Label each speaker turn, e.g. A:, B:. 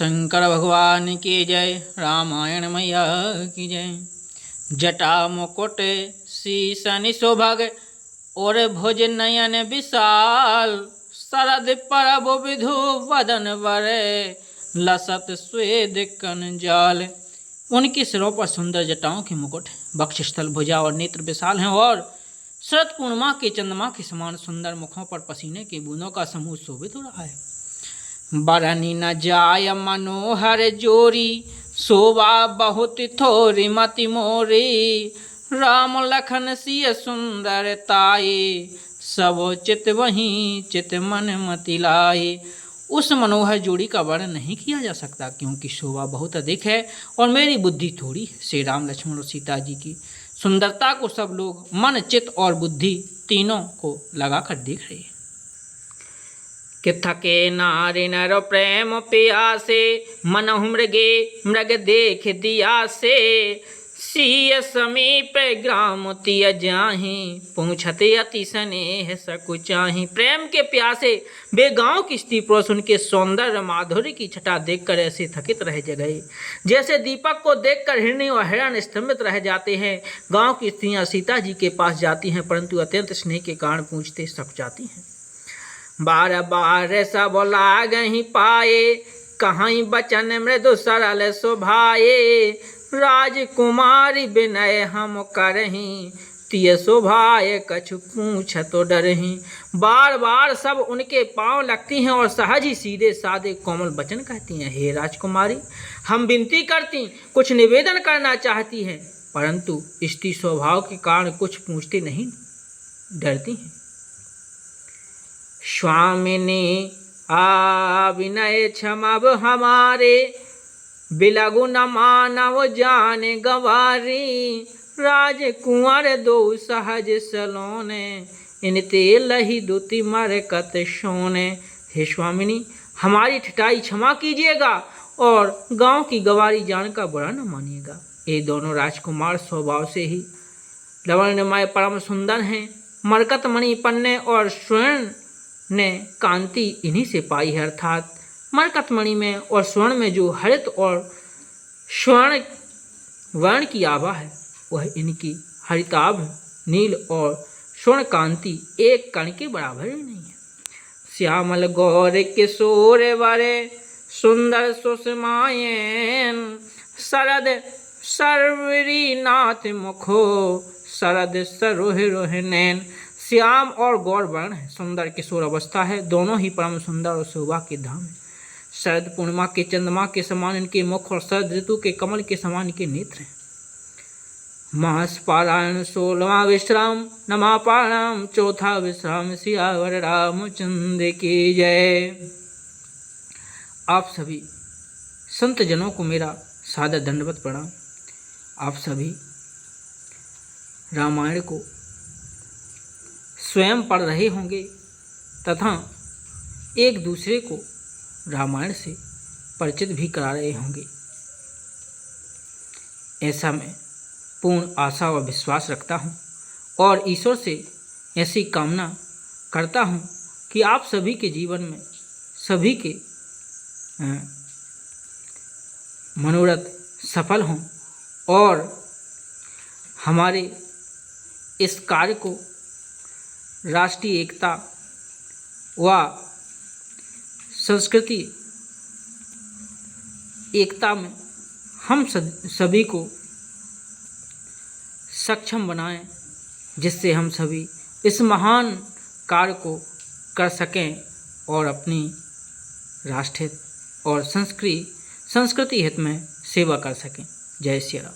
A: शंकर भगवान की जय, रामायण मैया की जय। जटा मुकुट शीसन शोभग और भुज नयन विशाल, शरद परब विधु वदन वरे, लसत स्वेद कंजाल। उनके सिरों पर सुंदर जटाओं के मुकुट, वक्षस्थल, भुजा और नेत्र विशाल हैं और शरद पूर्णिमा के चंद्रमा के समान सुंदर मुखों पर पसीने की बूंदों का समूह शोभित हो रहा है। बरनी न जाय मनोहर जोरी, शोभा बहुत थोरी मति मोरी, राम लखन सिय सुंदर ताये, सबो चित वहीं चित मन मति लाए। उस मनोहर जोड़ी का वर्णन नहीं किया जा सकता, क्योंकि शोभा बहुत अधिक है और मेरी बुद्धि थोड़ी है। श्री राम, लक्ष्मण और सीता जी की सुंदरता को सब लोग मन, चित्त और बुद्धि तीनों को लगाकर देख रहे हैं। कि थके नारी नर प्रेम प्यासे, मनहु मृगे मृग देख दिया से, सिय समीप ग्राम तिय जाहि, पहुँचते अति स्नेह सकुचाहि। प्रेम के प्यासे वे गांव की स्त्री पुरुष उनके सौंदर्य माधुर्य की छटा देखकर ऐसे थकित रह गए, जैसे दीपक को देखकर हिरणी और हिरण स्तंभित रह जाते हैं। गांव की स्त्रियां सीता जी के पास जाती हैं, परंतु अत्यंत स्नेह के कारण पूछते सक जाती हैं। बार बार सब लागहि पाए, कहीं बचन मृदु सरल शोभाए, राजकुमारी विनय हम करहीं, तिय शोभाए कछु पूछत डरहीं। बार बार सब उनके पांव लगती हैं और सहज ही सीधे साधे कोमल वचन कहती हैं। हे राजकुमारी, हम विनती करती, कुछ निवेदन करना चाहती हैं, परंतु स्त्री स्वभाव के कारण कुछ पूछते नहीं, डरती हैं। स्वामिनी आ विनय क्षमब हमारे, बिलगु न मानव जाने गवारी, राजकुंवर दो सहज सलोने, इनते लही दुति मरकत सोने। हे स्वामिनी, हमारी ठिठाई क्षमा कीजिएगा और गांव की गवारी जानकर बुरा न मानिएगा। ये दोनों राजकुमार स्वभाव से ही लवण्यमय परम सुंदर हैं। मरकत मणि, पन्ने और स्वर्ण ने कांति इन्हीं से पाई है, अर्थात मरकतमणि में और स्वर्ण में जो हरित और स्वर्ण वर्ण की आभा है, वह इनकी हरिताभ, नील और स्वर्ण कांति एक कण के बराबर ही नहीं है। श्यामल गौर किशोर वरे, सुंदर सुषमायन, शरद सर्वरी नाथ मुखो, शरद सरोह रोह नैन। श्याम और गौर वर्ण है, सुंदर किशोर अवस्था है, दोनों ही परम सुंदर और शोभा के धाम है। शरद पूर्णिमा के चंद्रमा के समान इनके मुख और शरद ऋतु के कमल के समान इनके नेत्र हैं। मास पारायण 16वां विश्राम, नमा पारायण 4था विश्राम। सियावर रामचंद्र की जय। आप सभी संत जनों को मेरा सादर दंडवत प्रणाम। आप सभी रामायण को स्वयं पढ़ रहे होंगे तथा एक दूसरे को रामायण से परिचित भी करा रहे होंगे। ऐसा मैं पूर्ण आशा और विश्वास रखता हूँ और ईश्वर से ऐसी कामना करता हूँ कि आप सभी के जीवन में सभी के मनोरथ सफल हों और हमारे इस कार्य को राष्ट्रीय एकता व संस्कृति एकता में हम सभी को सक्षम बनाएं, जिससे हम सभी इस महान कार्य को कर सकें और अपनी राष्ट्र हित और संस्कृति हित में सेवा कर सकें। जय श्री राम।